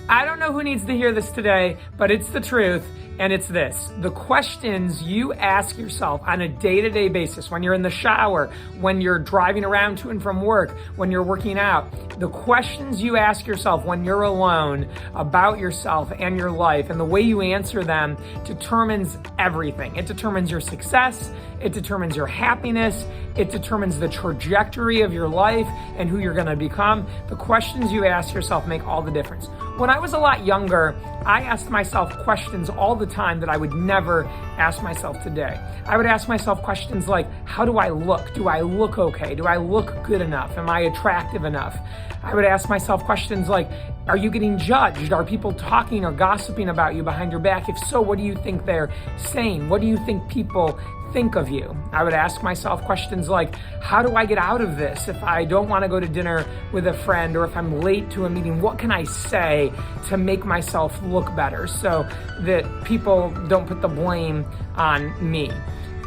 I don't know who needs to hear this today, but it's the truth, and it's this. The questions you ask yourself on a day-to-day basis, when you're in the shower, when you're driving around to and from work, when you're working out, the questions you ask yourself when you're alone about yourself and your life, and the way you answer them determines everything. It determines your success, it determines your happiness, it determines the trajectory of your life and who you're gonna become. The questions you ask yourself make all the difference. When I was a lot younger, I asked myself questions all the time that I would never ask myself today. I would ask myself questions like, how do I look? Do I look okay? Do I look good enough? Am I attractive enough? I would ask myself questions like, are you getting judged? Are people talking or gossiping about you behind your back? If so, what do you think they're saying? What do you think people think of you? I would ask myself questions like, how do I get out of this? If I don't want to go to dinner with a friend, or if I'm late to a meeting, what can I say to make myself look better so that people don't put the blame on me?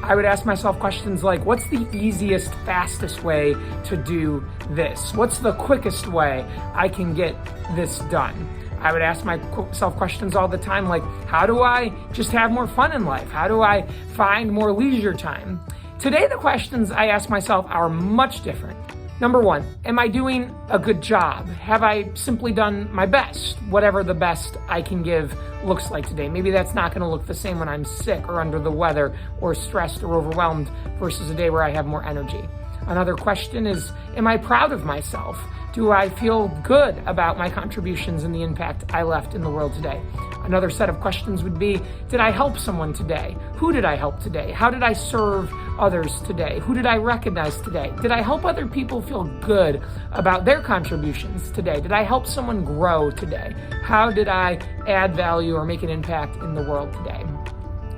I would ask myself questions like, what's the easiest, fastest way to do this? What's the quickest way I can get this done? I would ask myself questions all the time like, how do I just have more fun in life? How do I find more leisure time? Today, the questions I ask myself are much different. Number one, am I doing a good job? Have I simply done my best, whatever the best I can give looks like today? Maybe that's not going to look the same when I'm sick or under the weather or stressed or overwhelmed versus a day where I have more energy. Another question is, am I proud of myself? Do I feel good about my contributions and the impact I left in the world today? Another set of questions would be, did I help someone today? Who did I help today? How did I serve others today? Who did I recognize today? Did I help other people feel good about their contributions today? Did I help someone grow today? How did I add value or make an impact in the world today?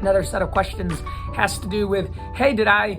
Another set of questions has to do with, hey, did I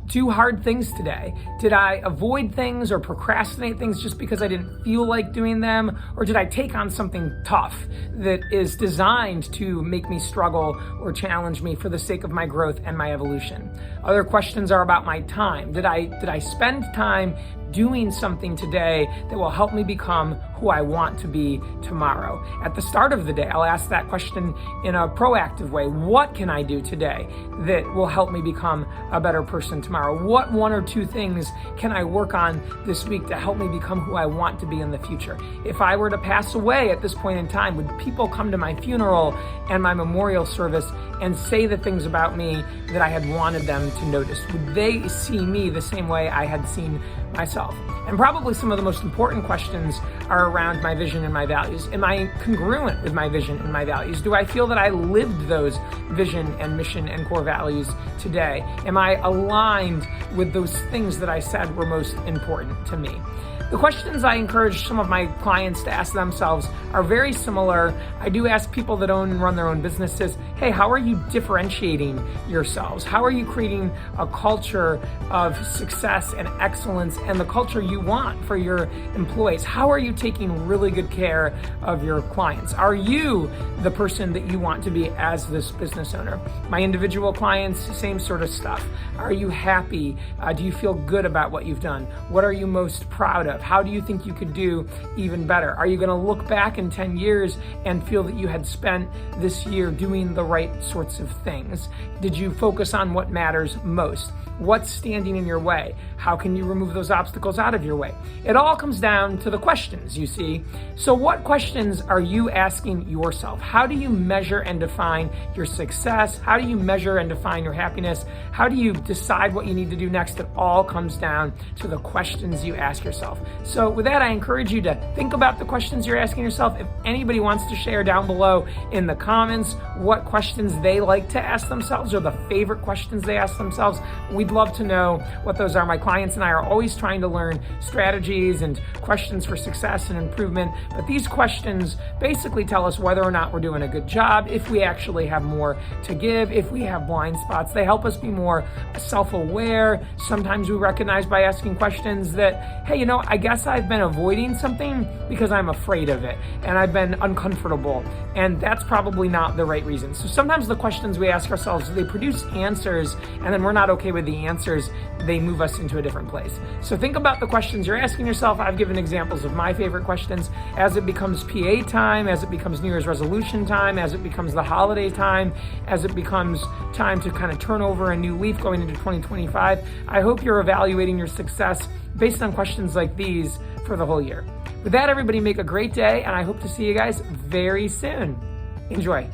do hard things today? Did I avoid things or procrastinate things just because I didn't feel like doing them? Or did I take on something tough that is designed to make me struggle or challenge me for the sake of my growth and my evolution? Other questions are about my time. Did I spend time doing something today that will help me become who I want to be tomorrow? At the start of the day, I'll ask that question in a proactive way. What can I do today that will help me become a better person tomorrow? What one or two things can I work on this week to help me become who I want to be in the future? If I were to pass away at this point in time, would people come to my funeral and my memorial service and say the things about me that I had wanted them to notice? Would they see me the same way I had seen myself? And probably some of the most important questions are around my vision and my values. Am I congruent with my vision and my values? Do I feel that I lived those vision and mission and core values today? Am I aligned with those things that I said were most important to me? The questions I encourage some of my clients to ask themselves are very similar. I do ask people that own and run their own businesses, hey, how are you differentiating yourselves? How are you creating a culture of success and excellence and the culture you want for your employees? How are you taking really good care of your clients? Are you the person that you want to be as this business owner? My individual clients, same sort of stuff. Are you happy? Do you feel good about what you've done? What are you most proud of? How do you think you could do even better? Are you going to look back in 10 years and feel that you had spent this year doing the right sorts of things? Did you focus on what matters most? What's standing in your way? How can you remove those obstacles out of your way? It all comes down to the questions, you see. So what questions are you asking yourself? How do you measure and define your success? How do you measure and define your happiness? How do you decide what you need to do next? It all comes down to the questions you ask yourself. So with that, I encourage you to think about the questions you're asking yourself. If anybody wants to share down below in the comments what questions they like to ask themselves or the favorite questions they ask themselves, we'd love to know what those are. My clients and I are always trying to learn strategies and questions for success and improvement, but these questions basically tell us whether or not we're doing a good job, if we actually have more to give, if we have blind spots. They help us be more self-aware. Sometimes we recognize by asking questions that, hey, I guess I've been avoiding something because I'm afraid of it and I've been uncomfortable, and that's probably not the right reason. So sometimes the questions we ask ourselves, they produce answers and then we're not okay with the the answers, they move us into a different place. So think about the questions you're asking yourself. I've given examples of my favorite questions. As it becomes PA time, as it becomes New Year's resolution time, as it becomes the holiday time, as it becomes time to kind of turn over a new leaf going into 2025, I hope you're evaluating your success based on questions like these for the whole year. With that, everybody make a great day, and I hope to see you guys very soon. Enjoy.